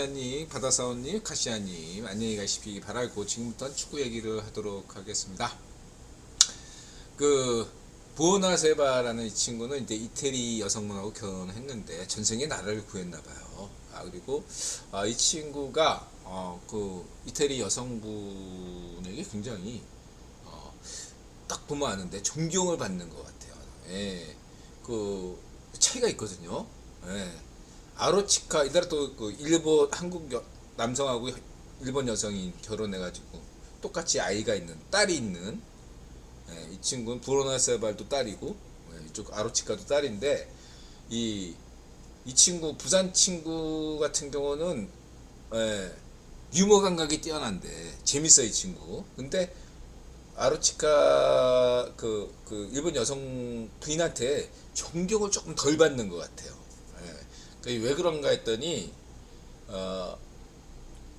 카시아님, 바다사원님, 카시아님 안녕히 가시기 바라고 지금부터 축구 얘기를 하도록 하겠습니다. 그 부오나세바라는 이 친구는 이제 이태리 여성분하고 결혼했는데 전생에 나라를 구했나봐요. 그리고 이 친구가 그 이태리 여성분에게 굉장히 딱 보면 아는데 존경을 받는 것 같아요. 예, 그 차이가 있거든요. 예. 아로치카 이달에 또 그 일본 한국 남성하고 일본 여성이 결혼해가지고 똑같이 아이가 있는 딸이 있는 이 친구는 브로나세발도 딸이고 이쪽 아로치카도 딸인데 이 친구 부산 친구 같은 경우는 유머 감각이 뛰어난데 재밌어 이 친구. 근데 아로치카 그 일본 여성 부인한테 존경을 조금 덜 받는 것 같아요. 왜 그런가 했더니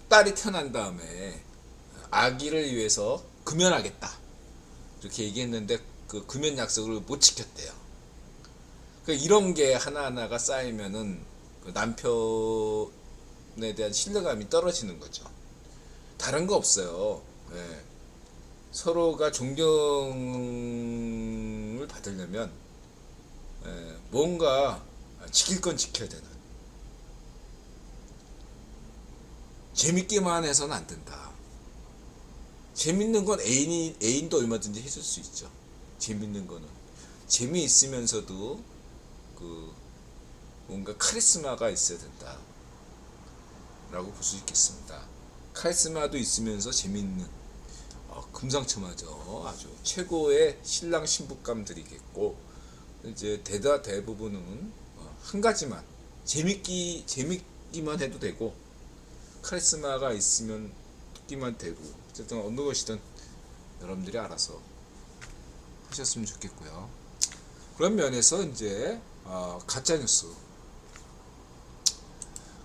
딸이 태어난 다음에 아기를 위해서 금연하겠다 이렇게 얘기했는데 그 금연 약속을 못 지켰대요. 이런 게 하나하나가 쌓이면은 그 남편에 대한 신뢰감이 떨어지는 거죠. 다른 거 없어요. 서로가 존경을 받으려면 뭔가 지킬 건 지켜야 되는, 재밌기만 해서는 안 된다. 재밌는 건 애인도 얼마든지 해줄 수 있죠. 재밌는 거는 재미있으면서도 그 뭔가 카리스마가 있어야 된다 라고 볼 수 있겠습니다. 카리스마도 있으면서 재밌는 금상첨화죠. 아주 최고의 신랑 신부감들이겠고, 이제 대부분은 한 가지만 재밌기만 해도 되고 카리스마가 있으면 듣기만 되고, 어쨌든 어느 것이든 여러분들이 알아서 하셨으면 좋겠고요. 그런 면에서 이제 가짜뉴스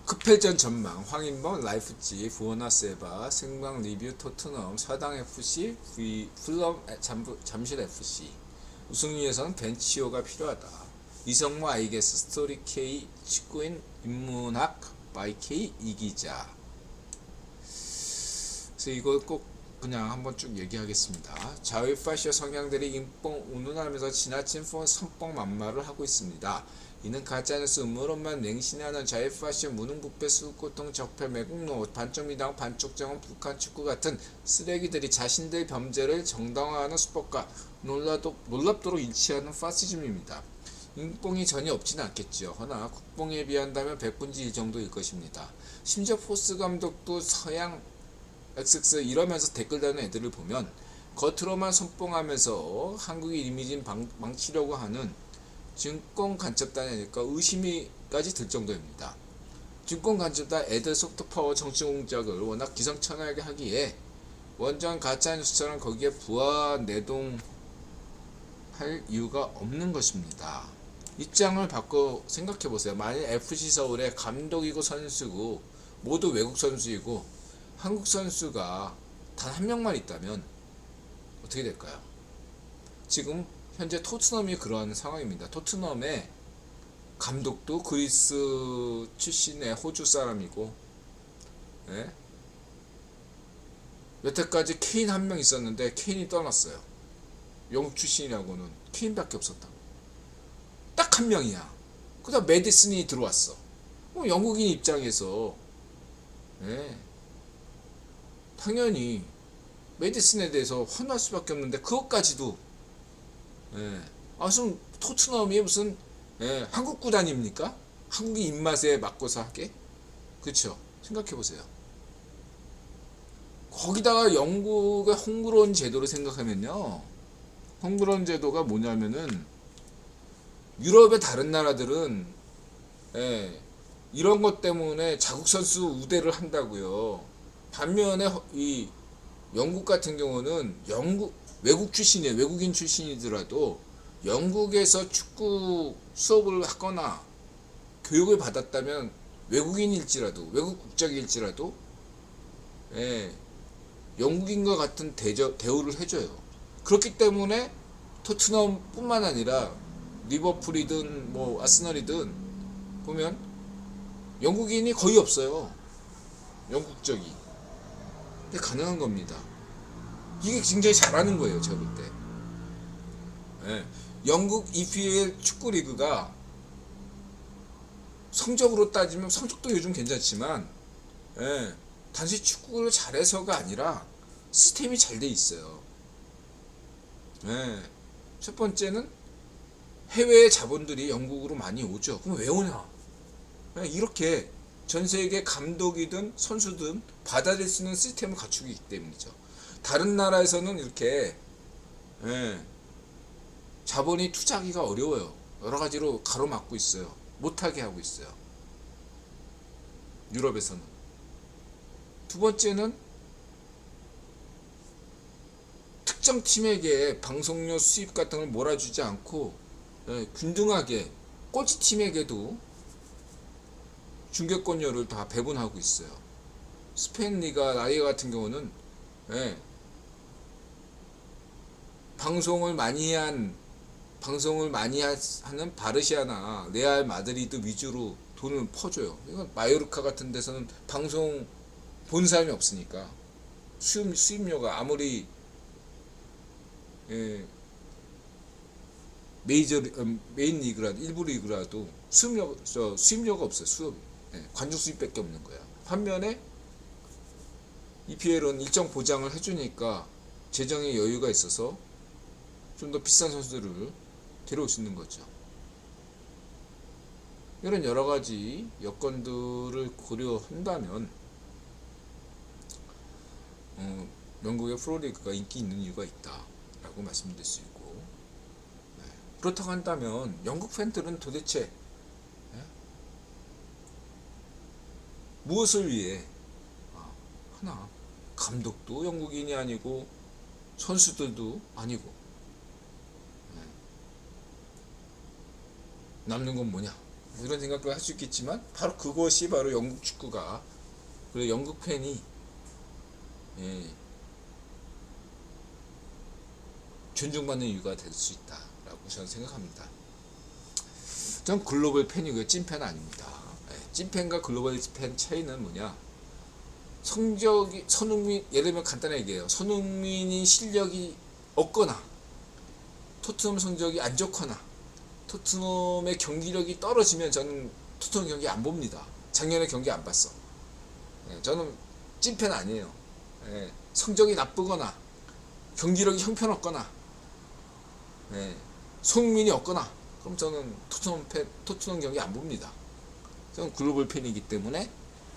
크패전 전망, 황인범, 라이프치, 부오나세바, 생방 리뷰, 토트넘, 사당FC, 풀럼 잠실FC. 우승 위해서는 벤치오가 필요하다. 이성모 아이게스 스토리 K 축구인 인문학 바이 K 이기자. 그래서 이걸 꼭 그냥 한번 쭉 얘기하겠습니다. 자위 파시오 성향들이 인뽕 운운하면서 지나친 선뽕 만말을 하고 있습니다. 이는 가짜뉴스 음모론만 맹신하는 자유파시오 무능부패 수고통 적폐 매국노 반쪽 미당 반쪽 정원 북한 축구 같은 쓰레기들이 자신들 범죄를 정당화하는 수법과 놀랍도록 일치하는 파시즘입니다. 인뽕이 전혀 없지는 않겠죠. 허나 국뽕에 비한다면 100분지 1 정도일 것입니다. 심지어 포스 감독도 서양 XX 이러면서 댓글 다는 애들을 보면 겉으로만 선뽕하면서 한국의 이미지를 망치려고 하는 증권 간첩단이 아닐까 의심이까지 들 정도입니다. 증권 간첩단 애들 소프트파워 정치 공작을 워낙 기상천외하게 하기에 원전 가짜뉴스처럼 거기에 부하 내동할 이유가 없는 것입니다. 입장을 바꿔 생각해보세요. 만일 FC 서울의 감독이고 선수고 모두 외국 선수이고 한국 선수가 단 한 명만 있다면 어떻게 될까요? 지금 현재 토트넘이 그러한 상황입니다. 토트넘의 감독도 그리스 출신의 호주 사람이고, 여태까지 케인 한 명 있었는데 케인이 떠났어요. 영국 출신이라고는 케인밖에 없었다. 딱 한 명이야. 그 다음 메디슨이 들어왔어. 영국인 입장에서 당연히 메디슨에 대해서 헌화할 수밖에 없는데 그것까지도 무슨 토트넘이 무슨 한국 구단입니까? 한국의 입맛에 맞고서 하게? 그쵸? 생각해보세요. 거기다가 영국의 홈그라운드 제도를 생각하면요, 홈그라운드 제도가 뭐냐면은 유럽의 다른 나라들은 이런 것 때문에 자국 선수 우대를 한다고요. 반면에 이 영국 같은 경우는 외국 출신이에요. 외국인 출신이더라도 영국에서 축구 수업을 하거나 교육을 받았다면 외국인일지라도 외국 국적일지라도 영국인과 같은 대우를 해줘요. 그렇기 때문에 토트넘 뿐만 아니라 리버풀이든 뭐 아스널이든 보면 영국인이 거의 없어요. 영국적이. 근데 가능한 겁니다. 이게 굉장히 잘하는 거예요, 제가 볼 때. 예. 영국 EPL 축구 리그가 성적으로 따지면 성적도 요즘 괜찮지만, 예, 단지 축구를 잘해서가 아니라 시스템이 잘 돼 있어요. 예. 첫 번째는 해외의 자본들이 영국으로 많이 오죠. 그럼 왜 오냐? 예, 이렇게 전 세계 감독이든 선수든 받아들일 수 있는 시스템을 갖추기 때문이죠. 다른 나라에서는 이렇게, 예, 자본이 투자하기가 어려워요. 여러 가지로 가로막고 있어요. 못하게 하고 있어요. 유럽에서는. 두 번째는 특정 팀에게 방송료 수입 같은 걸 몰아주지 않고, 예, 균등하게 꼴찌 팀에게도 중계권료를 다 배분하고 있어요. 스페인 리가 라리가 같은 경우는, 예, 방송을 많이 하는 바르시아나 레알 마드리드 위주로 돈을 퍼줘요. 이건 마요르카 같은 데서는 방송 본 사람이 없으니까 수입료가 아무리, 예, 메인 리그라도 일부 리그라도 수입료가 없어요. 예, 관중 수입밖에 없는 거야. 반면에 EPL은 일정 보장을 해주니까 재정의 여유가 있어서 좀 더 비싼 선수들을 데려올 수 있는 거죠. 이런 여러 가지 여건들을 고려한다면, 영국의 프로리그가 인기 있는 이유가 있다라고 말씀드릴 수 있고, 네. 그렇다고 한다면 영국 팬들은 도대체, 네? 무엇을 위해, 하나, 감독도 영국인이 아니고 선수들도 아니고, 네. 남는 건 뭐냐, 이런 생각을 할 수 있겠지만 바로 그것이 바로 영국 축구가, 그리고 영국 팬이, 예, 존중받는 이유가 될 수 있다라고 저는 생각합니다. 전 글로벌 팬이고요, 찐팬 아닙니다. 예, 찐팬과 글로벌 팬 차이는 뭐냐, 성적이, 손흥민, 예를 들면 간단하게 얘기해요. 손흥민이 실력이 없거나 토트넘 성적이 안 좋거나 토트넘의 경기력이 떨어지면 저는 토트넘 경기 안 봅니다. 작년에 경기 안 봤어. 예, 저는 찐팬 아니에요. 예, 성적이 나쁘거나 경기력이 형편없거나, 예, 손흥민이 없거나 그럼 저는 토트넘 경기 안 봅니다. 저는 글로벌 팬이기 때문에,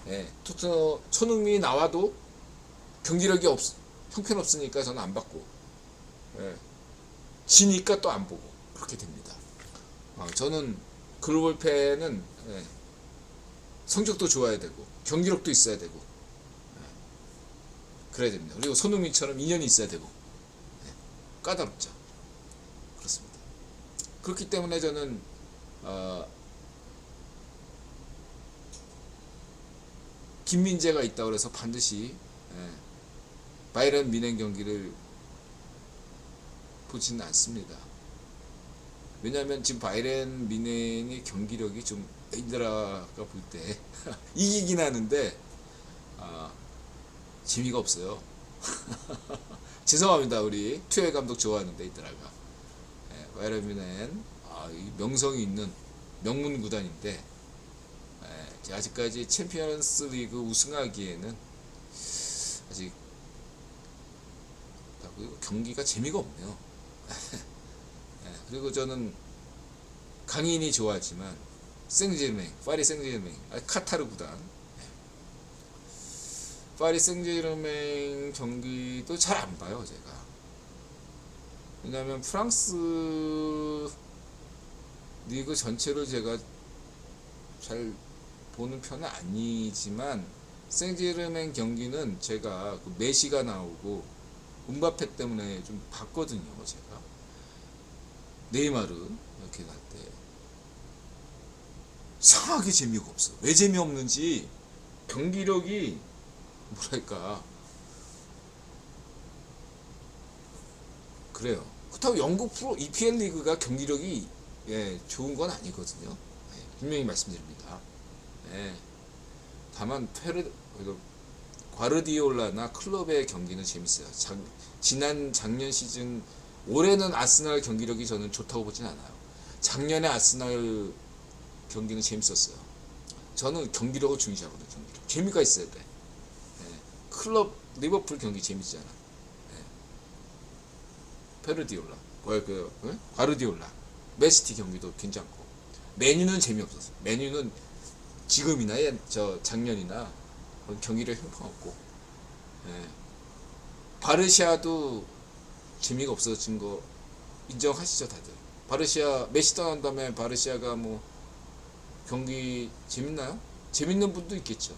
예, 손흥민이 나와도 경기력이 형편없으니까 저는 안 봤고, 예, 지니까 또 안 보고 그렇게 됩니다. 저는 글로벌 팬은, 예, 성적도 좋아야 되고 경기력도 있어야 되고, 예, 그래야 됩니다. 그리고 손흥민처럼 인연이 있어야 되고, 예, 까다롭죠. 그렇습니다. 그렇기 때문에 저는 김민재가 있다고 해서 반드시, 예, 바이에른 뮌헨 경기를 보지는 않습니다. 왜냐하면 지금 바이에른 뮌헨의 경기력이 좀 에이드라가 볼 때 이기긴 하는데 재미가 없어요. 죄송합니다. 우리 투엘 감독 좋아하는데 에이드라가, 예, 바이에른 뮌헨, 명성이 있는 명문 구단인데, 예, 아직까지 챔피언스 리그 우승하기에는 아직 경기가 재미가 없네요. 예, 그리고 저는 강인이 좋아하지만 파리 생제르맹, 카타르 구단, 예, 파리 생제르맹 경기도 잘 안 봐요, 제가. 왜냐하면 프랑스 리그 전체를 제가 잘 보는 편은 아니지만 생제르맹 경기는 제가 그 메시가 나오고 음바페 때문에 좀 봤거든요. 제가 네이마르 이렇게 날 때 이상하게 재미가 없어. 왜 재미없는지, 경기력이 뭐랄까 그래요. 그렇다고 영국 프로 EPL 리그가 경기력이, 예, 좋은 건 아니거든요. 예, 분명히 말씀드립니다. 예, 다만 과르디올라나 클럽의 경기는 재밌어요. 작년 시즌, 올해는 아스날 경기력이 저는 좋다고 보진 않아요. 작년에 아스날 경기는 재밌었어요. 저는 경기력을 중시하거든요. 경기력. 재미가 있어야 돼. 예. 클럽 리버풀 경기 재밌잖아. 예. 페르디올라, 과르디올라, 맨시티 경기도 괜찮고. 메뉴는 재미없었어. 메뉴는 지금이나 작년이나 경기력 형편없고. 예. 바르시아도 재미가 없어진 거 인정하시죠 다들. 바르시아 메시 떠난 다음에 바르시아가 뭐 경기 재밌나요? 재밌는 분도 있겠죠.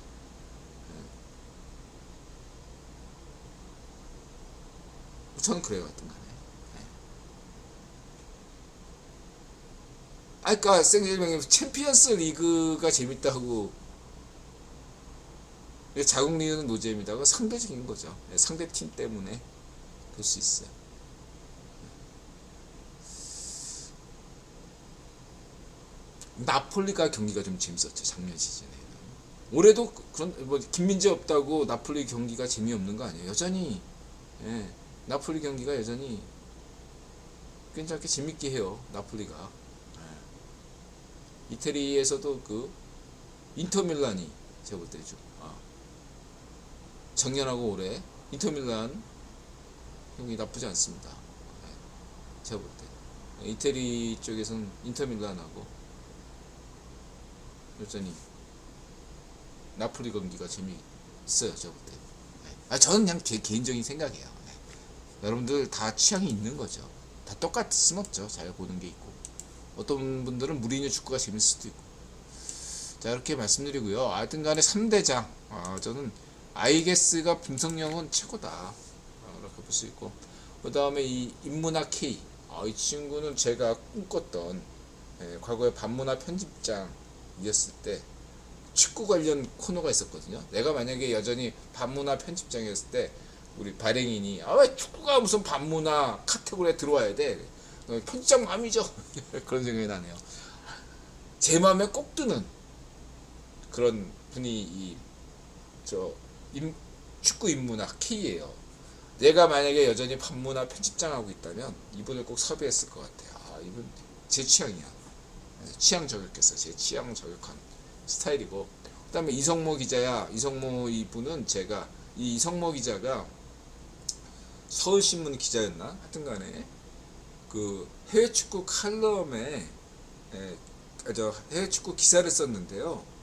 저는 그래요. 하여튼 간에. 아까 생일명님 챔피언스 리그가 재밌다고. 자국 리그는 노잼이다가 상대적인 거죠. 상대 팀 때문에 그럴 수 있어요. 나폴리가 경기가 좀 재밌었죠. 작년 시즌에. 올해도 그런 뭐 김민재 없다고 나폴리 경기가 재미없는 거 아니에요. 여전히 나폴리 경기가 여전히 괜찮게 재밌게 해요. 나폴리가. 이태리에서도 그 인터밀란이 제가 볼 때죠. 작년하고 올해 인터밀란 경기 나쁘지 않습니다. 제가 볼 때 이태리 쪽에서는 인터밀란하고 여전히 나폴리 경기가 재미있어요. 제가 볼 때. 저는 그냥 제 개인적인 생각이에요. 여러분들 다 취향이 있는 거죠. 다 똑같을 순 없죠. 잘 보는 게 있고. 어떤 분들은 무리뉴 축구가 재밌을 수도 있고. 자, 이렇게 말씀드리고요. 하여튼 간에 3대장. 저는 아이게스가 분석력은 최고다. 이렇게 볼 수 있고. 그 다음에 이 인문학 K. 이 친구는 제가 꿈꿨던, 과거에 반문화 편집장이었을 때 축구 관련 코너가 있었거든요. 내가 만약에 여전히 반문화 편집장이었을 때 우리 발행인이 왜 축구가 무슨 반문화 카테고리에 들어와야 돼? 편집장 마음이죠. 그런 생각이 나네요. 제 마음에 꼭 드는 그런 분이 축구 인문학 K예요. 내가 만약에 여전히 반문화 편집장하고 있다면 이분을 꼭 섭외했을 것 같아요. 이분 제 취향이야. 취향 저격했어요. 제 취향 저격한 스타일이고. 그 다음에 이성모 기자야. 이성모 이분은 제가 이성모 기자가 서울신문 기자였나? 하여튼 간에 그 해외 축구 칼럼에 해외 축구 기사를 썼는데요.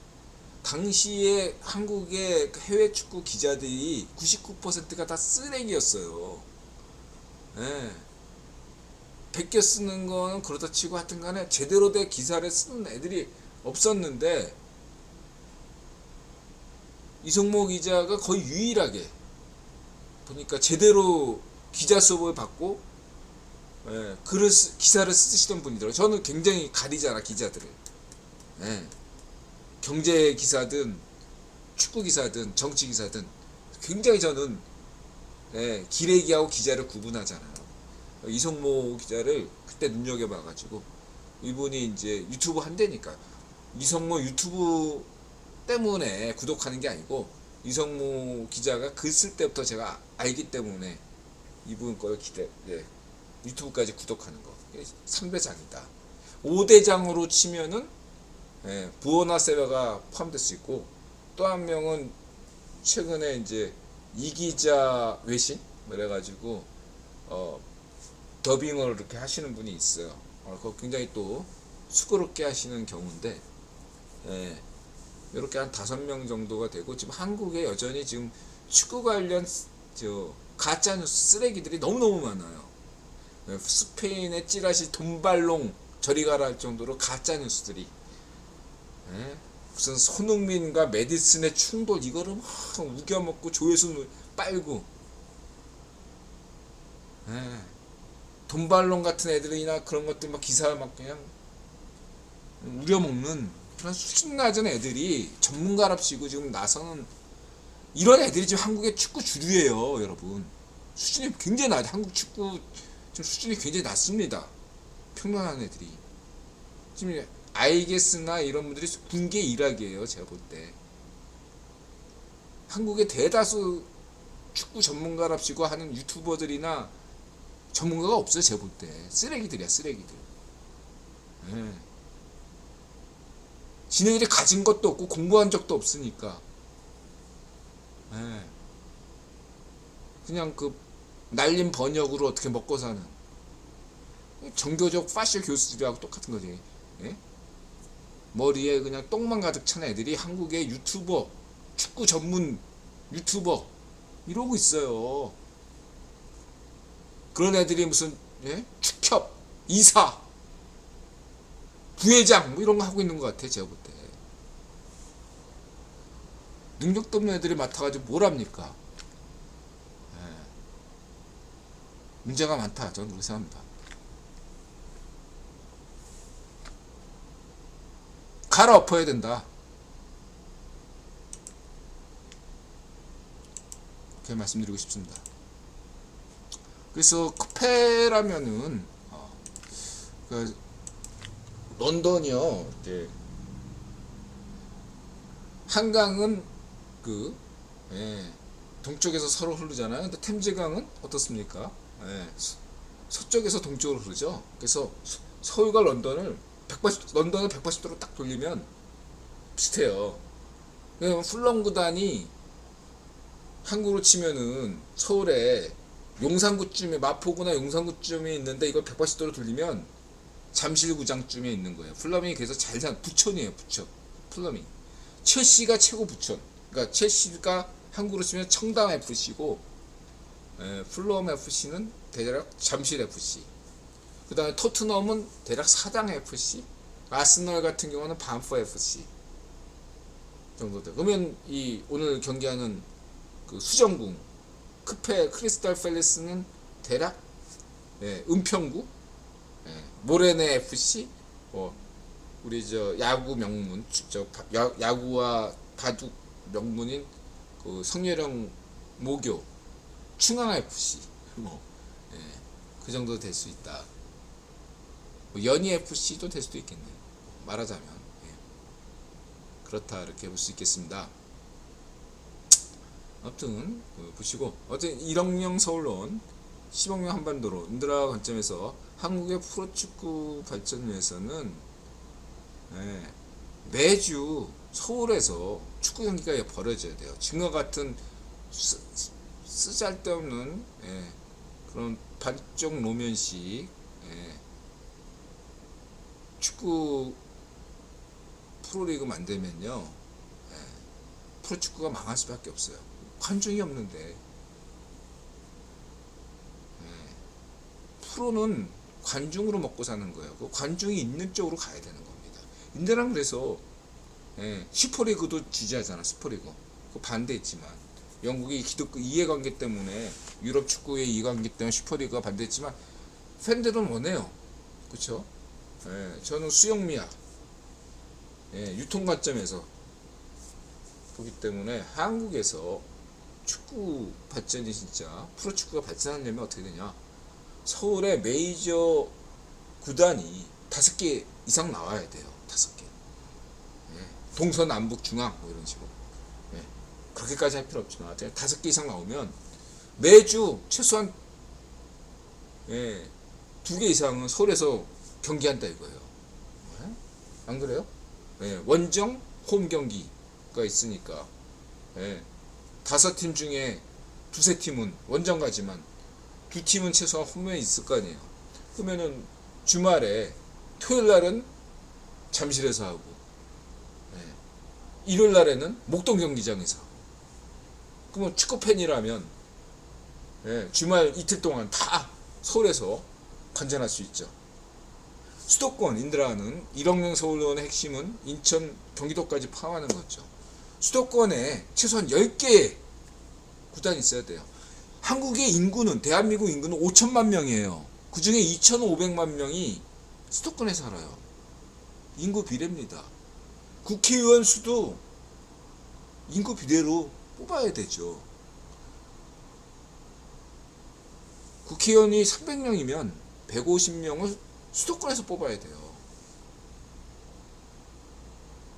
당시에 한국의 해외 축구 기자들이 99%가 다 쓰레기였어요. 베껴 쓰는 거는 그렇다 치고 하여튼 간에 제대로 된 기사를 쓰는 애들이 없었는데 이성모 기자가 거의 유일하게 보니까 제대로 기자 수업을 받고 기사를 쓰시던 분이더라고요. 저는 굉장히 가리잖아 기자들을. 경제 기사든 축구 기사든 정치 기사든 굉장히 저는 기레기하고 기자를 구분하잖아요. 이성모 기자를 그때 눈여겨봐가지고 이분이 이제 유튜브 한대니까 이성모 유튜브 때문에 구독하는 게 아니고 이성모 기자가 글 쓸 때부터 제가 알기 때문에 이분 걸 유튜브까지 구독하는 거. 3대장이다. 5대장으로 치면은 부어나세바가 포함될 수 있고 또 한 명은 최근에 이제 이기자 외신 그래가지고 더빙을 이렇게 하시는 분이 있어요. 그거 굉장히 또 수고롭게 하시는 경우인데 이렇게 한 5명 정도가 되고 지금 한국에 여전히 지금 축구 관련 가짜뉴스 쓰레기들이 너무너무 많아요. 스페인의 찌라시 돈발롱 저리 가라 할 정도로 가짜뉴스들이 무슨 손흥민과 메디슨의 충돌 이거를 막 우겨먹고 조회수 빨고 돈발롱 같은 애들이나 그런 것들 막 기사 막 그냥 우려먹는 그런 수준 낮은 애들이 전문가랍시고 지금 나서는 이런 애들이 지금 한국의 축구 주류예요. 여러분 수준이 굉장히 낮아. 한국 축구 지금 수준이 굉장히 낮습니다. 평론하는 애들이 지금 아이게스나 이런 분들이 군계 일학이에요. 제가 볼 때 한국의 대다수 축구 전문가랍시고 하는 유튜버들이나 전문가가 없어요. 제가 볼 때 쓰레기들이야, 쓰레기들. 예. 지네들이 가진 것도 없고 공부한 적도 없으니까 예. 그냥 그 날림 번역으로 어떻게 먹고 사는 정교적 파쇼 교수들하고 똑같은 거지. 예? 머리에 그냥 똥만 가득 찬 애들이 한국의 유튜버, 축구 전문 유튜버 이러고 있어요. 그런 애들이 무슨 예? 축협, 이사, 부회장 뭐 이런 거 하고 있는 것 같아. 제가 볼 때 능력도 없는 애들이 맡아가지고 뭘 합니까? 예. 문제가 많다. 저는 그렇게 생각합니다. 갈아엎어야 된다. 그렇게 말씀드리고 싶습니다. 그래서 크페라면은 그 런던이요. 이제 한강은 그 예, 동쪽에서 서로 흐르잖아요. 근데 템즈강은 어떻습니까? 예, 서쪽에서 동쪽으로 흐르죠. 그래서 서울과 런던을 180도로 딱 돌리면 비슷해요. 그러면 풀럼 구단이 한국으로 치면은 서울에 용산구쯤에 마포구나 용산구쯤에 있는데 이걸 180도로 돌리면 잠실구장쯤에 있는 거예요. 풀럼이 그래서 잘 산 부천이에요. 부천. 풀럼이 첼시가 최고 부천. 그러니까 첼시가 한국으로 치면 청담 FC고 풀럼 FC는 대략 잠실 FC. 그 다음에 토트넘은 대략 사당 FC. 아스널 같은 경우는 반포 FC 정도 돼. 그러면 이 오늘 경기하는 그 수정궁 크페 크리스탈 팰리스는 대략 은평구 모레네 FC 우리 저 야구 명문 야구와 바둑 명문인 그 성렬형 모교 충항 FC 그 정도 될 수 있다. 연희 FC도 될 수도 있겠네요. 말하자면 그렇다 이렇게 볼 수 있겠습니다. 아무튼 보시고 어쨌든 1억명 서울론 10억명 한반도로 인드라 관점에서 한국의 프로축구 발전을 위해서는 매주 서울에서 축구 경기가 벌어져야 돼요. 지금과 같은 쓰잘데없는 그런 반쪽 노면식 축구 프로리그 만들면요 프로축구가 망할 수밖에 없어요. 관중이 없는데 프로는 관중으로 먹고 사는 거예요. 그 관중이 있는 쪽으로 가야 되는 겁니다. 인대랑 그래서 슈퍼리그도 지지하잖아. 슈퍼리그 그 반대했지만 영국이 기독교 이해관계 때문에 유럽 축구의 이해관계 때문에 슈퍼리그가 반대했지만 팬들은 원해요. 그렇죠? 저는 수영미학 유통 관점에서 보기 때문에 한국에서 축구 발전이 진짜 프로축구가 발전하려면 어떻게 되냐? 서울에 메이저 구단이 5개 이상 나와야 돼요. 5개. 동서 남북 중앙 뭐 이런 식으로. 그렇게까지 할 필요 없지만 5개 이상 나오면 매주 최소한 2개 이상은 서울에서 경기한다 이거예요. 안 그래요? 원정 홈 경기가 있으니까 5팀 중에 2~3팀은 원정 가지만 2팀은 최소한 홈에 있을 거 아니에요. 그러면은 주말에 토요일 날은 잠실에서 하고 일요일 날에는 목동 경기장에서 하고. 그러면 축구 팬이라면 주말 이틀 동안 다 서울에서 관전할 수 있죠. 수도권 인드라는 1억명 서울론의 핵심은 인천 경기도까지 포함하는 거죠. 수도권에 최소한 10개의 구단이 있어야 돼요. 한국의 인구는 대한민국 인구는 5천만 명이에요. 그 중에 2,500만 명이 수도권에 살아요. 인구 비례입니다. 국회의원 수도 인구 비례로 뽑아야 되죠. 국회의원이 300명이면 150명을 수도권에서 뽑아야 돼요.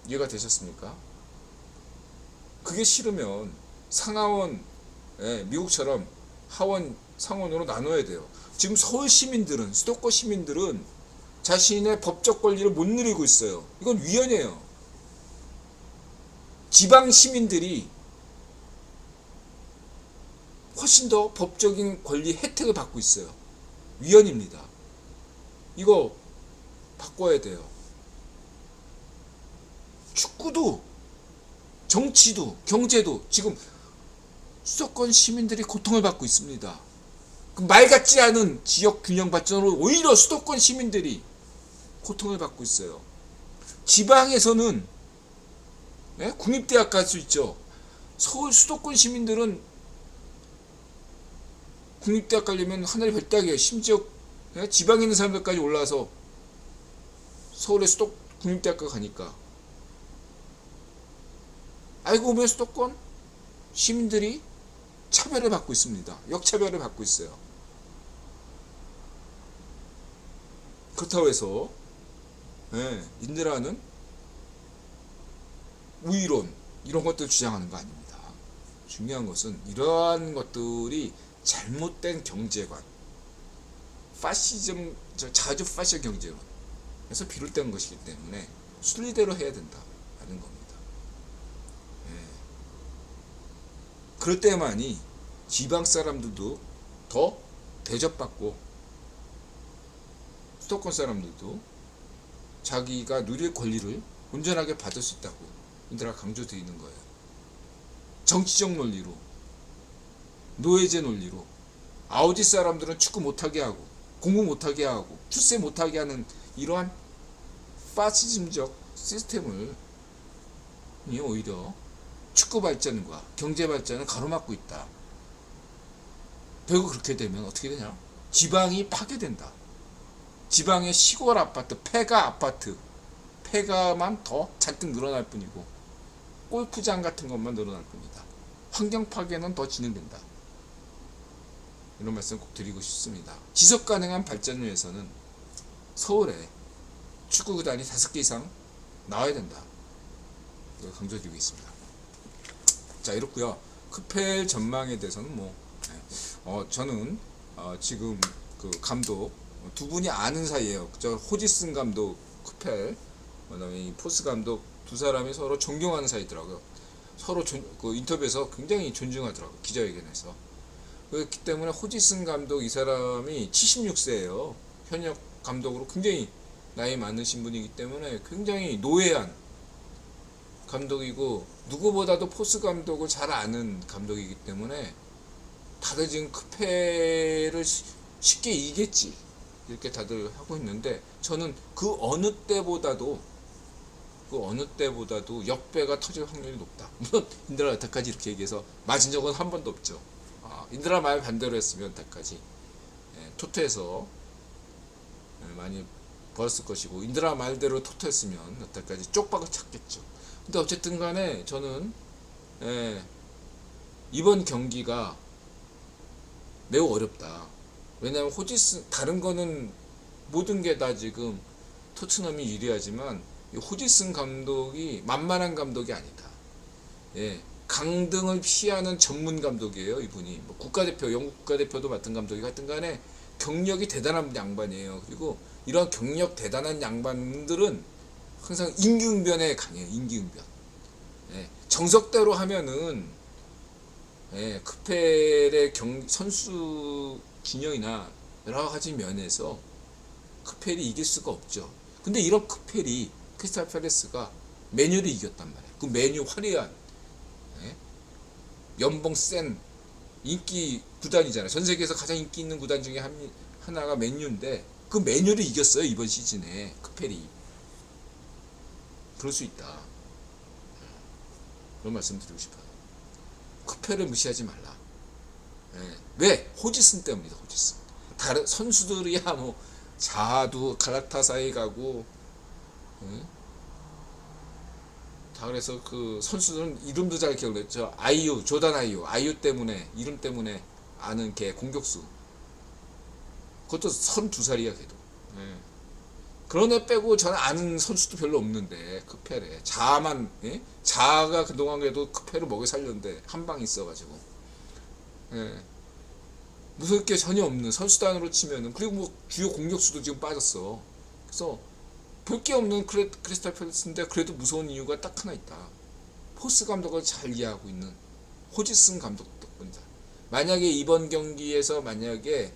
이해가 되셨습니까? 그게 싫으면 상하원, 미국처럼 하원, 상원으로 나눠야 돼요. 지금 서울 시민들은, 수도권 시민들은 자신의 법적 권리를 못 누리고 있어요. 이건 위헌이에요. 지방 시민들이 훨씬 더 법적인 권리 혜택을 받고 있어요. 위헌입니다. 이거 바꿔야 돼요. 축구도, 정치도, 경제도 지금 수도권 시민들이 고통을 받고 있습니다. 말 같지 않은 지역 균형 발전으로 오히려 수도권 시민들이 고통을 받고 있어요. 지방에서는 국립대학 갈 수 있죠. 서울 수도권 시민들은 국립대학 가려면 하늘이 별따기예요. 심지어 지방에 있는 사람들까지 올라와서 서울의 국립대학교 가니까. 알고 보면 수도권 시민들이 차별을 받고 있습니다. 역차별을 받고 있어요. 그렇다고 해서 인드라는 우위론 이런 것들 주장하는 거 아닙니다. 중요한 것은 이러한 것들이 잘못된 경제관, 파시즘, 자주 파시 경제론에서 비롯된 것이기 때문에 순리대로 해야 된다라는 겁니다. 그럴 때만이 지방 사람들도 더 대접받고 수도권 사람들도 자기가 누릴 권리를 온전하게 받을 수 있다고 인드라가 강조드리는 거예요. 정치적 논리로, 노예제 논리로 아우지 사람들은 축구 못하게 하고 공부 못하게 하고 출세 못하게 하는 이러한 파시즘적 시스템을 오히려 축구 발전과 경제 발전을 가로막고 있다. 결국 그렇게 되면 어떻게 되냐? 지방이 파괴된다. 지방의 시골 아파트, 폐가만 더 잔뜩 늘어날 뿐이고 골프장 같은 것만 늘어날 뿐이다. 환경 파괴는 더 진행된다. 이런 말씀 꼭 드리고 싶습니다. 지속 가능한 발전을 위해서는 서울에 축구구단이 5개 이상 나와야 된다. 이걸 강조드리고 있습니다. 자, 이렇고요. 크펠 전망에 대해서는 저는 지금 그 감독 두 분이 아는 사이예요. 저 호지슨 감독, 크펠, 그다음에 이 포스 감독 두 사람이 서로 존경하는 사이더라고요. 서로 그 인터뷰에서 굉장히 존중하더라고요. 기자회견에서. 그렇기 때문에 호지슨 감독 이 사람이 76세예요. 현역 감독으로 굉장히 나이 많으신 분이기 때문에 굉장히 노회한 감독이고 누구보다도 포스 감독을 잘 아는 감독이기 때문에 다들 지금 크펠을 쉽게 이기겠지 이렇게 다들 하고 있는데 저는 그 어느 때보다도 역배가 터질 확률이 높다. 물론 인드라 여태까지 이렇게 얘기해서 맞은 적은 한 번도 없죠. 인드라 말 반대로 했으면 여태까지 토토에서 많이 벌었을 것이고 인드라 말대로 토토했으면 여태까지 쪽박을 찾겠죠. 근데 어쨌든 간에 저는 이번 경기가 매우 어렵다. 왜냐하면 호지슨 다른 거는 모든 게 다 지금 토트넘이 유리하지만 호지슨 감독이 만만한 감독이 아니다. 강등을 피하는 전문 감독이에요. 이분이 국가대표, 영국 국가대표도 맡은 감독이 같은 간에 경력이 대단한 양반이에요. 그리고 이런 경력 대단한 양반들은 항상 임기응변에 강해요. 임기응변. 정석대로 하면은 크펠의 선수 진영이나 여러 가지 면에서 크펠이 이길 수가 없죠. 근데 이런 크펠이 크리스탈 팰리스가 메뉴를 이겼단 말이에요. 그 메뉴 화려한 연봉 센 인기 구단이잖아요. 전 세계에서 가장 인기 있는 구단 중에 하나가 맨유인데 그 맨유를 이겼어요. 이번 시즌에 크펠이. 그럴 수 있다. 그런 말씀 드리고 싶어요. 크펠을 무시하지 말라. 왜? 호지슨 때문입니다. 호지슨. 다른 선수들이야 자도 갈라타사이 가고 다 그래서 그 선수들은 이름도 잘 기억나죠. 조단 아이유 때문에 이름 때문에 아는 걔 공격수. 그것도 32살이야 걔도. 그런 애 빼고 저는 아는 선수도 별로 없는데 크펠에 자만 자아가 그동안 그래도 크페를 먹여 살렸는데 한 방이 있어가지고 예. 무서울 게 전혀 없는 선수단으로 치면은 그리고 뭐 주요 공격수도 지금 빠졌어. 그래서 볼 게 없는 크리스탈 팰리스인데 그래도 무서운 이유가 딱 하나 있다. 포스 감독을 잘 이해하고 있는 호지슨 감독 덕분이다. 만약에 이번 경기에서 만약에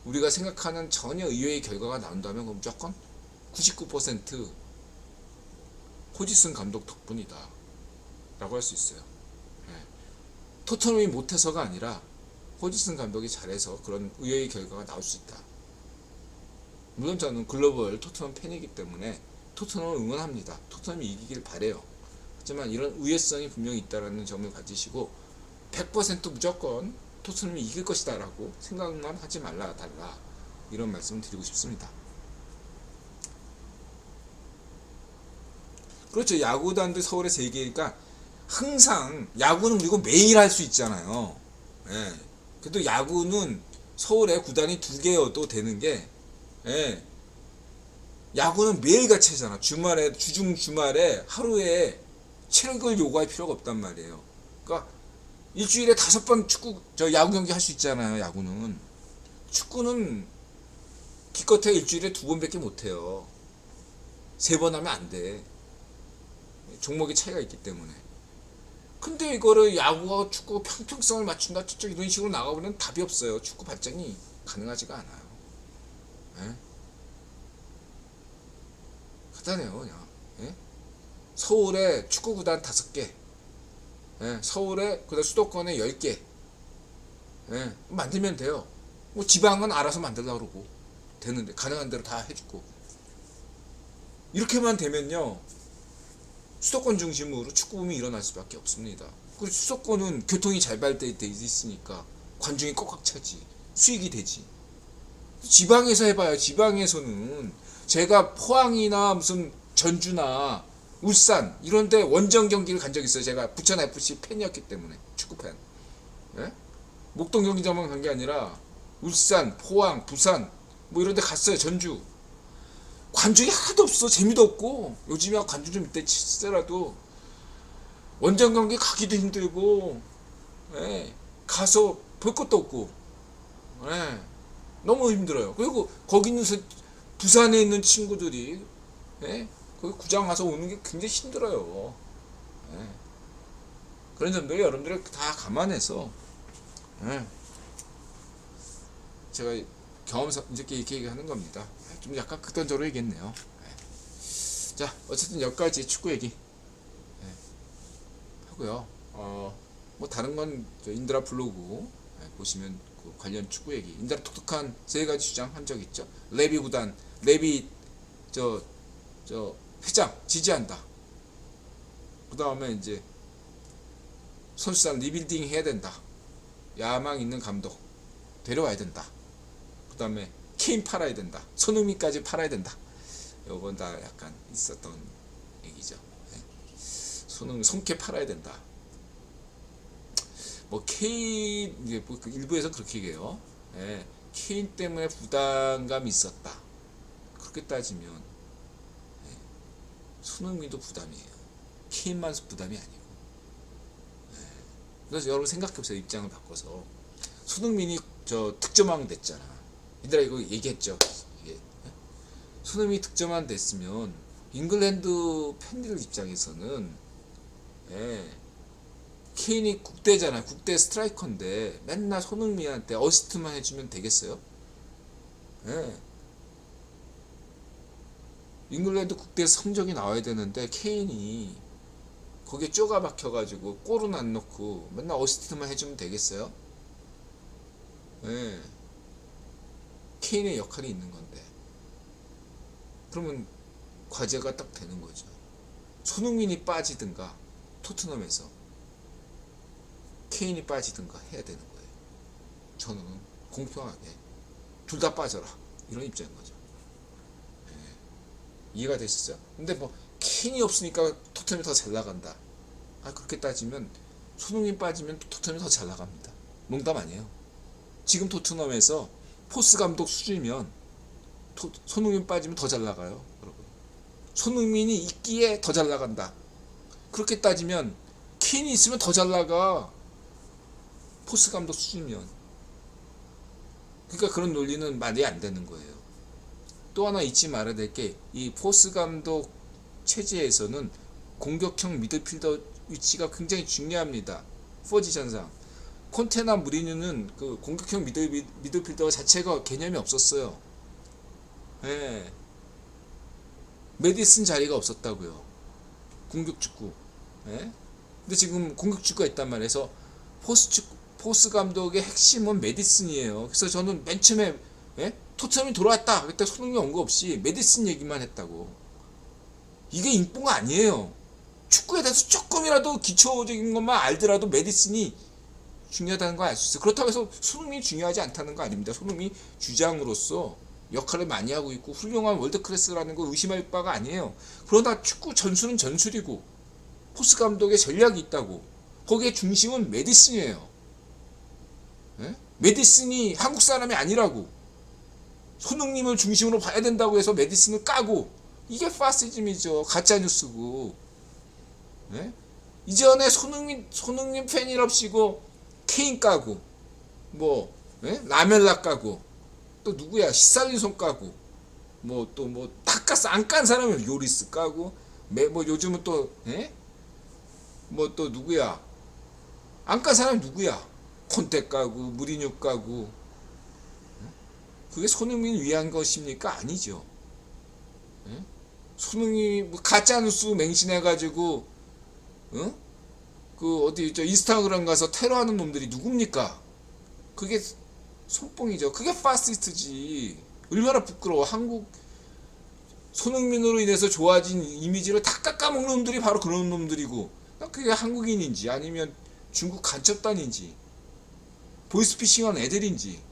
우리가 생각하는 전혀 의외의 결과가 나온다면 그럼 무조건 99% 호지슨 감독 덕분이다 라고 할 수 있어요. 예. 토트넘이 못해서가 아니라 호지슨 감독이 잘해서 그런 의외의 결과가 나올 수 있다. 물론 저는 글로벌 토트넘 팬이기 때문에 토트넘을 응원합니다. 토트넘이 이기길 바래요. 하지만 이런 의외성이 분명히 있다는 점을 가지시고 100% 무조건 토트넘이 이길 것이다 라고 생각만 하지 말라 달라 이런 말씀을 드리고 싶습니다. 그렇죠. 야구단들 서울에 3개니까 항상 야구는 그리고 매일 할 수 있잖아요. 예. 그래도 야구는 서울에 구단이 2개여도 되는 게 예. 야구는 매일같이 하잖아. 주말에 주중 주말에 하루에 체력을 요구할 필요가 없단 말이에요. 그러니까 일주일에 5번 야구 경기 할 수 있잖아요. 야구는 축구는 기껏해 일주일에 2번밖에 못해요. 3번 하면 안 돼. 종목의 차이가 있기 때문에. 근데 이거를 야구와 축구 평평성을 맞춘다 이런 식으로 나가보면 답이 없어요. 축구 발전이 가능하지가 않아요. 예? 간단해요. 그냥 예? 서울에 축구구단 5개, 예? 서울에 그다음 수도권에 10개 예? 만들면 돼요. 뭐 지방은 알아서 만들려고 그러고 되는데 가능한 대로 다 해주고 이렇게만 되면요 수도권 중심으로 축구붐이 일어날 수밖에 없습니다. 그리고 수도권은 교통이 잘 발달돼 있으니까 관중이 꽉꽉 차지 수익이 되지. 지방에서 해봐요. 지방에서는 제가 포항이나 무슨 전주나 울산 이런데 원정 경기를 간 적 있어요. 제가 부천 FC 팬이었기 때문에 축구 팬. 예? 목동 경기장만 간 게 아니라 울산, 포항, 부산 뭐 이런데 갔어요. 전주. 관중이 하나도 없어. 재미도 없고 요즘이야 관중 좀 이때 치더라도 원정 경기 가기도 힘들고 예, 가서 볼 것도 없고 예, 너무 힘들어요. 그리고 거기 있는 부산에 있는 친구들이 예, 거기 구장 가서 오는 게 굉장히 힘들어요. 예, 그런 점들 여러분들이 다 감안해서 예, 제가 경험상 이렇게 얘기하는 겁니다. 좀 약간 극단적으로 얘기했네요. 네. 자, 어쨌든 여기까지 축구 얘기 네. 하고요. 뭐 다른 건 인드라 블로그 네, 보시면 그 관련 축구 얘기. 인드라 독특한 3가지 주장 한 적 있죠. 레비 구단, 레비 저 회장 지지한다. 그 다음에 이제 선수단 리빌딩 해야 된다. 야망 있는 감독 데려와야 된다. 그 다음에 케인 팔아야 된다. 손흥민까지 팔아야 된다. 요건 다 약간 있었던 얘기죠. 네. 손흥민 손케 팔아야 된다. 뭐 케인 이제 뭐 일부에서 그렇게 얘기해요. 네. 케인 때문에 부담감이 있었다. 그렇게 따지면 네. 손흥민도 부담이에요. 케인만 부담이 아니고. 네. 그래서 여러분 생각해보세요. 입장을 바꿔서 손흥민이 득점왕 됐잖아. 얘들아 이거 얘기했죠. 이게 손흥민이 득점왕 됐으면 잉글랜드 팬들 입장에서는 예, 케인이 국대잖아. 국대 스트라이커인데 맨날 손흥민한테 어시스트만 해주면 되겠어요? 예. 잉글랜드 국대 성적이 나와야 되는데 케인이 거기에 쪼가 박혀가지고 골은 안 넣고 맨날 어시스트만 해주면 되겠어요? 예. 케인의 역할이 있는 건데 그러면 과제가 딱 되는 거죠. 손흥민이 빠지든가 토트넘에서 케인이 빠지든가 해야 되는 거예요. 저는 공평하게 둘 다 빠져라 이런 입장인 거죠. 네. 이해가 되셨어요? 근데 뭐 케인이 없으니까 토트넘이 더 잘 나간다. 그렇게 따지면 손흥민 빠지면 토트넘이 더 잘 나갑니다. 농담 아니에요. 지금 토트넘에서 포스 감독 수준이면 손흥민 빠지면 더 잘 나가요. 여러분. 손흥민이 있기에 더 잘 나간다. 그렇게 따지면 케인이 있으면 더 잘 나가. 포스 감독 수준이면. 그러니까 그런 논리는 말이 안 되는 거예요. 또 하나 잊지 말아야 될 게 이 포스 감독 체제에서는 공격형 미드필더 위치가 굉장히 중요합니다. 포지션상. 콘테나 무리뉴는 그 공격형 미드필더 자체가 개념이 없었어요. 예. 메디슨 자리가 없었다고요. 공격 축구. 예? 근데 지금 공격 축구가 있단 말이에요. 그래서 포스 감독의 핵심은 메디슨이에요. 그래서 저는 맨 처음에 토트넘이 돌아왔다 그때 손흥민 온 거 없이 메디슨 얘기만 했다고. 이게 인기가 아니에요. 축구에 대해서 조금이라도 기초적인 것만 알더라도 메디슨이 중요하다는 걸 알 수 있어요. 그렇다고 해서 손흥민이 중요하지 않다는 거 아닙니다. 손흥민이 주장으로서 역할을 많이 하고 있고 훌륭한 월드클래스라는 거 의심할 바가 아니에요. 그러나 축구 전술은 전술이고 포스 감독의 전략이 있다고. 거기에 중심은 메디슨이에요. 예? 메디슨이 한국 사람이 아니라고. 손흥민을 중심으로 봐야 된다고 해서 메디슨을 까고, 이게 파시즘이죠. 가짜뉴스고. 예? 이전에 손흥민 팬이랍시고 케인 까고 뭐 라멜라 까고 또 누구야 시살리손 까고 뭐 또 뭐 닦아서 안 깐 사람이 요리스 까고 뭐 요즘은 또 뭐 또 누구야 안 깐 사람이 누구야 콘테 까고 무리뉴 까고. 그게 손흥민 위한 것입니까? 아니죠. 손흥민 뭐 가짜뉴스 맹신해가지고 그 어디 저 인스타그램 가서 테러하는 놈들이 누굽니까? 그게 손뽕이죠. 그게 파시스트지. 얼마나 부끄러워. 한국 손흥민으로 인해서 좋아진 이미지를 다 깎아먹는 놈들이 바로 그런 놈들이고, 그게 한국인인지 아니면 중국 간첩단인지 보이스피싱한 애들인지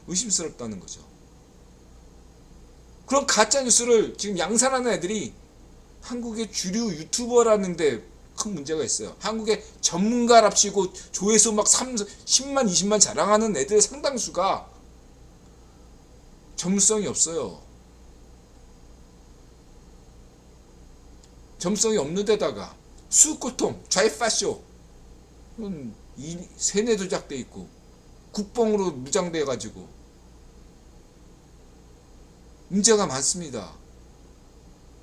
의심스럽다는 거죠. 그런 가짜뉴스를 지금 양산하는 애들이 한국의 주류 유튜버라는데 큰 문제가 있어요. 한국의 전문가랍시고 조회수 막 10만 20만 자랑하는 애들 상당수가 전문성이 없어요. 전문성이 없는 데다가 수고통, 좌익파쇼 세뇌 조작돼 있고 국뽕으로 무장돼 가지고 문제가 많습니다.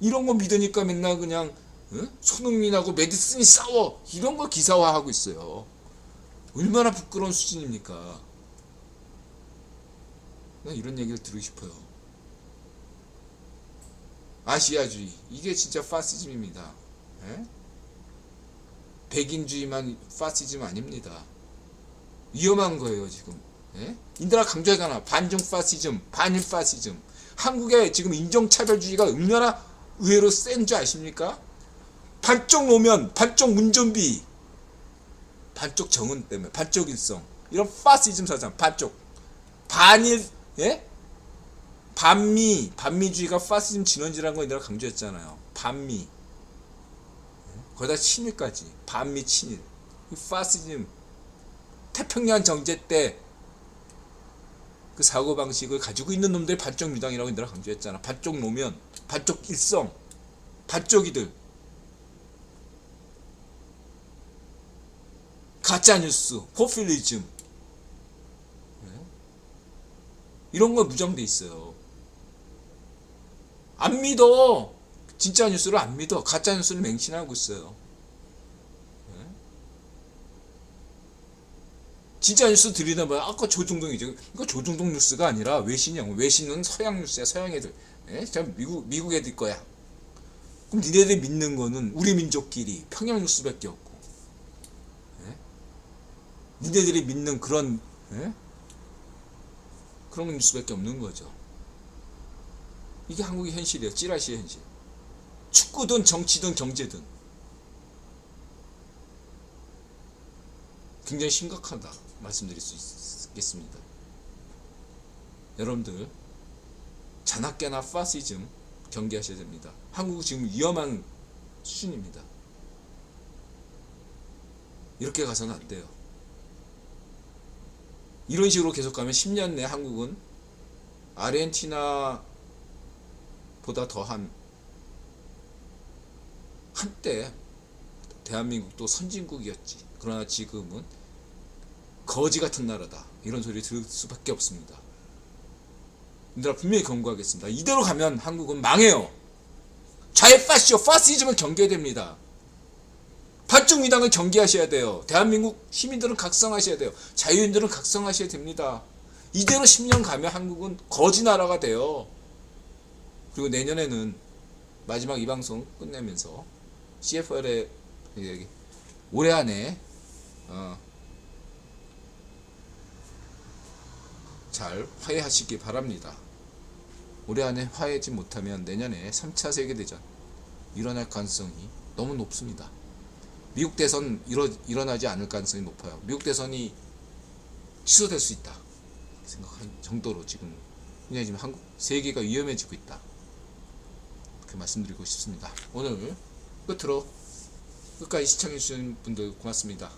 이런 거 믿으니까 맨날 그냥 손흥민하고 메디슨이 싸워 이런 걸 기사화하고 있어요. 얼마나 부끄러운 수준입니까? 난 이런 얘기를 들으고 싶어요. 아시아주의 이게 진짜 파시즘입니다. 백인주의만 파시즘 아닙니다. 위험한 거예요 지금. 인들아 강조하잖아. 반중 파시즘, 반일 파시즘. 한국의 지금 인종차별주의가 얼마나 의외로 센 줄 아십니까? 반쪽 노면, 반쪽 문준비, 반쪽 정은 때문에, 반쪽 일성, 이런 파시즘 사상, 반쪽, 반일, 반미주의가 파시즘 진원지라는 거 내가 강조했잖아요. 반미, 거기다 친일까지, 반미 친일, 파시즘, 태평양 정제 때 그 사고방식을 가지고 있는 놈들이 반쪽 유당이라고 내가 강조했잖아. 반쪽 노면, 반쪽 일성, 반쪽이들. 가짜뉴스, 포퓰리즘 이런 거 무장돼 있어요. 안 믿어. 진짜 뉴스를 안 믿어. 가짜 뉴스를 맹신하고 있어요. 진짜 뉴스 들이나봐요. 아까 조중동이죠. 이거 조중동 뉴스가 아니라 외신이야. 외신은 서양 뉴스야. 서양 애들. 미국 애들 거야. 그럼 니네들이 믿는 거는 우리 민족끼리 평양 뉴스밖에 없고. 니네들이 믿는 그런 그런 뉴스밖에 없는 거죠. 이게 한국의 현실이에요. 찌라시의 현실. 축구든 정치든 경제든 굉장히 심각하다 말씀드릴 수 있겠습니다. 여러분들 잔악계나 파시즘 경계하셔야 됩니다. 한국은 지금 위험한 수준입니다. 이렇게 가서는 안 돼요. 이런 식으로 계속 가면 10년 내 한국은 아르헨티나보다 더한 한때 대한민국도 선진국이었지. 그러나 지금은 거지 같은 나라다. 이런 소리 들을 수밖에 없습니다. 얘들아 분명히 경고하겠습니다. 이대로 가면 한국은 망해요. 좌익 파시즘을 경계해야 됩니다. 반쪽미당을 경계하셔야 돼요. 대한민국 시민들은 각성하셔야 돼요. 자유인들은 각성하셔야 됩니다. 이대로 10년 가면 한국은 거지 나라가 돼요. 그리고 내년에는 마지막 이 방송 끝내면서 CFR에 올해 안에 잘 화해하시기 바랍니다. 올해 안에 화해하지 못하면 내년에 3차 세계대전 일어날 가능성이 너무 높습니다. 미국 대선 일어나지 않을 가능성이 높아요. 미국 대선이 취소될 수 있다 생각할 정도로 지금 굉장히 지금 한국 세계가 위험해지고 있다. 그렇게 말씀드리고 싶습니다. 오늘 끝으로 끝까지 시청해주신 분들 고맙습니다.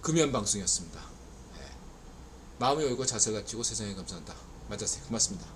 금연방송이었습니다. 네. 마음이 열고 자세를 갖추고 세상에 감사한다. 맞았어요. 고맙습니다.